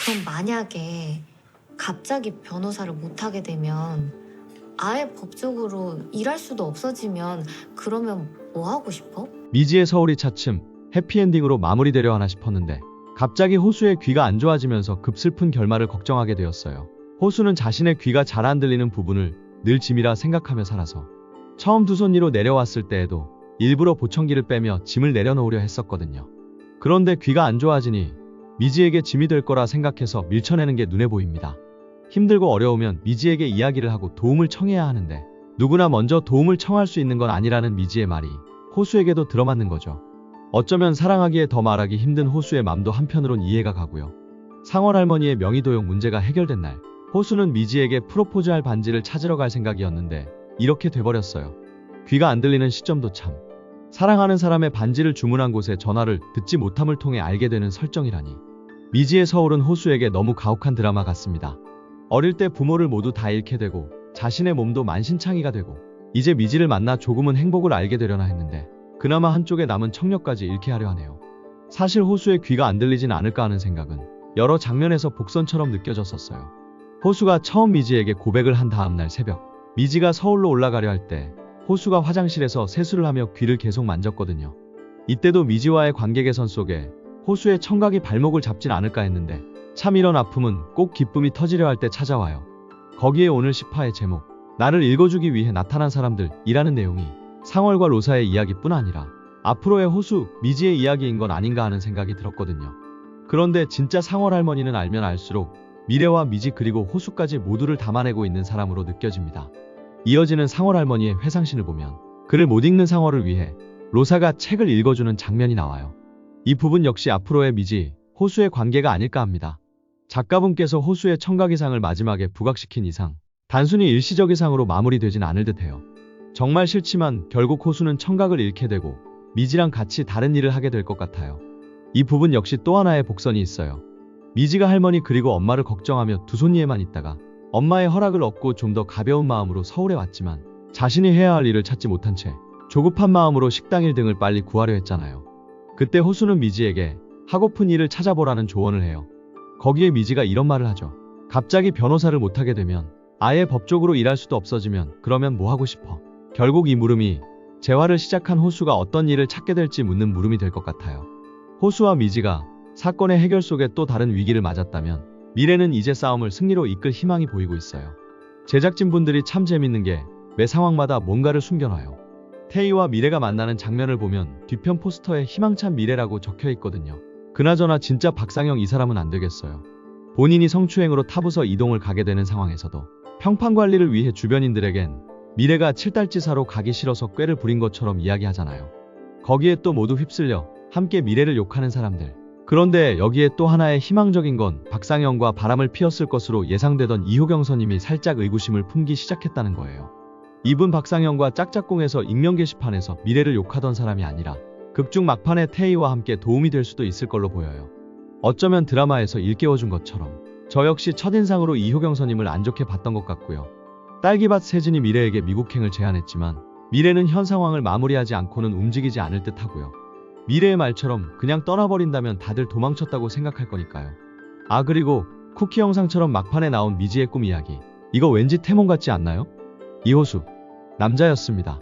그럼 만약에 갑자기 변호사를 못하게 되면 아예 법적으로 일할 수도 없어지면 그러면 뭐 하고 싶어? 미지의 서울이 차츰 해피엔딩으로 마무리되려 하나 싶었는데 갑자기 호수의 귀가 안 좋아지면서 급슬픈 결말을 걱정하게 되었어요. 호수는 자신의 귀가 잘 안 들리는 부분을 늘 짐이라 생각하며 살아서 처음 두 손 위로 내려왔을 때에도 일부러 보청기를 빼며 짐을 내려놓으려 했었거든요. 그런데 귀가 안 좋아지니 미지에게 짐이 될 거라 생각해서 밀쳐내는 게 눈에 보입니다. 힘들고 어려우면 미지에게 이야기를 하고 도움을 청해야 하는데 누구나 먼저 도움을 청할 수 있는 건 아니라는 미지의 말이 호수에게도 들어맞는 거죠. 어쩌면 사랑하기에 더 말하기 힘든 호수의 맘도 한편으론 이해가 가고요. 상월 할머니의 명의도용 문제가 해결된 날, 호수는 미지에게 프로포즈할 반지를 찾으러 갈 생각이었는데 이렇게 돼버렸어요. 귀가 안 들리는 시점도 참. 사랑하는 사람의 반지를 주문한 곳에 전화를 듣지 못함을 통해 알게 되는 설정이라니. 미지의 서울은 호수에게 너무 가혹한 드라마 같습니다. 어릴 때 부모를 모두 다 잃게 되고 자신의 몸도 만신창이가 되고 이제 미지를 만나 조금은 행복을 알게 되려나 했는데 그나마 한쪽에 남은 청력까지 잃게 하려 하네요. 사실 호수의 귀가 안 들리진 않을까 하는 생각은 여러 장면에서 복선처럼 느껴졌었어요. 호수가 처음 미지에게 고백을 한 다음날 새벽, 미지가 서울로 올라가려 할 때 호수가 화장실에서 세수를 하며 귀를 계속 만졌거든요. 이때도 미지와의 관계 개선 속에 호수의 청각이 발목을 잡진 않을까 했는데 참 이런 아픔은 꼭 기쁨이 터지려 할 때 찾아와요. 거기에 오늘 10화의 제목, 나를 읽어주기 위해 나타난 사람들이라는 내용이 상월과 로사의 이야기뿐 아니라 앞으로의 호수, 미지의 이야기인 건 아닌가 하는 생각이 들었거든요. 그런데 진짜 상월 할머니는 알면 알수록 미래와 미지 그리고 호수까지 모두를 담아내고 있는 사람으로 느껴집니다. 이어지는 상월 할머니의 회상신을 보면 글을 못 읽는 상월을 위해 로사가 책을 읽어주는 장면이 나와요. 이 부분 역시 앞으로의 미지, 호수의 관계가 아닐까 합니다. 작가분께서 호수의 청각이상을 마지막에 부각시킨 이상 단순히 일시적 이상으로 마무리되진 않을 듯해요. 정말 싫지만 결국 호수는 청각을 잃게 되고 미지랑 같이 다른 일을 하게 될 것 같아요. 이 부분 역시 또 하나의 복선이 있어요. 미지가 할머니 그리고 엄마를 걱정하며 두 손 위에만 있다가 엄마의 허락을 얻고 좀 더 가벼운 마음으로 서울에 왔지만 자신이 해야 할 일을 찾지 못한 채 조급한 마음으로 식당 1등을 빨리 구하려 했잖아요. 그때 호수는 미지에게 하고픈 일을 찾아보라는 조언을 해요. 거기에 미지가 이런 말을 하죠. 갑자기 변호사를 못하게 되면 아예 법적으로 일할 수도 없어지면 그러면 뭐 하고 싶어? 결국 이 물음이 재활을 시작한 호수가 어떤 일을 찾게 될지 묻는 물음이 될 것 같아요. 호수와 미지가 사건의 해결 속에 또 다른 위기를 맞았다면 미래는 이제 싸움을 승리로 이끌 희망이 보이고 있어요. 제작진분들이 참 재밌는 게 매 상황마다 뭔가를 숨겨놔요. 태희와 미래가 만나는 장면을 보면 뒤편 포스터에 희망찬 미래라고 적혀 있거든요. 그나저나 진짜 박상영 이 사람은 안 되겠어요. 본인이 성추행으로 타부서 이동을 가게 되는 상황에서도 평판 관리를 위해 주변인들에겐 미래가 칠달지사로 가기 싫어서 꾀를 부린 것처럼 이야기하잖아요. 거기에 또 모두 휩쓸려 함께 미래를 욕하는 사람들. 그런데 여기에 또 하나의 희망적인 건 박상영과 바람을 피웠을 것으로 예상되던 이효경 선임이 살짝 의구심을 품기 시작했다는 거예요. 이분 박상영과 짝짝꿍에서 익명 게시판에서 미래를 욕하던 사람이 아니라 극중 막판에 태희와 함께 도움이 될 수도 있을 걸로 보여요. 어쩌면 드라마에서 일깨워준 것처럼 저 역시 첫인상으로 이효경 선임을 안 좋게 봤던 것 같고요. 딸기밭 세진이 미래에게 미국행을 제안했지만 미래는 현 상황을 마무리하지 않고는 움직이지 않을 듯 하고요. 미래의 말처럼 그냥 떠나버린다면 다들 도망쳤다고 생각할 거니까요. 아 그리고 쿠키 영상처럼 막판에 나온 미지의 꿈 이야기. 이거 왠지 태몽 같지 않나요? 이호수. 남자였습니다.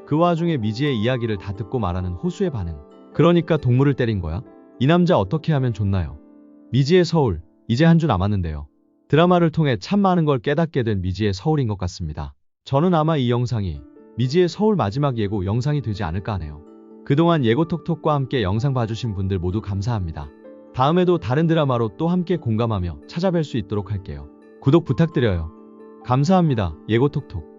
그 와중에 미지의 이야기를 다 듣고 말하는 호수의 반응. 그러니까 동물을 때린 거야? 이 남자 어떻게 하면 좋나요? 미지의 서울. 이제 한 주 남았는데요. 드라마를 통해 참 많은 걸 깨닫게 된 미지의 서울인 것 같습니다. 저는 아마 이 영상이 미지의 서울 마지막 예고 영상이 되지 않을까 하네요. 그동안 예고톡톡과 함께 영상 봐주신 분들 모두 감사합니다. 다음에도 다른 드라마로 또 함께 공감하며 찾아뵐 수 있도록 할게요. 구독 부탁드려요. 감사합니다. 예고톡톡.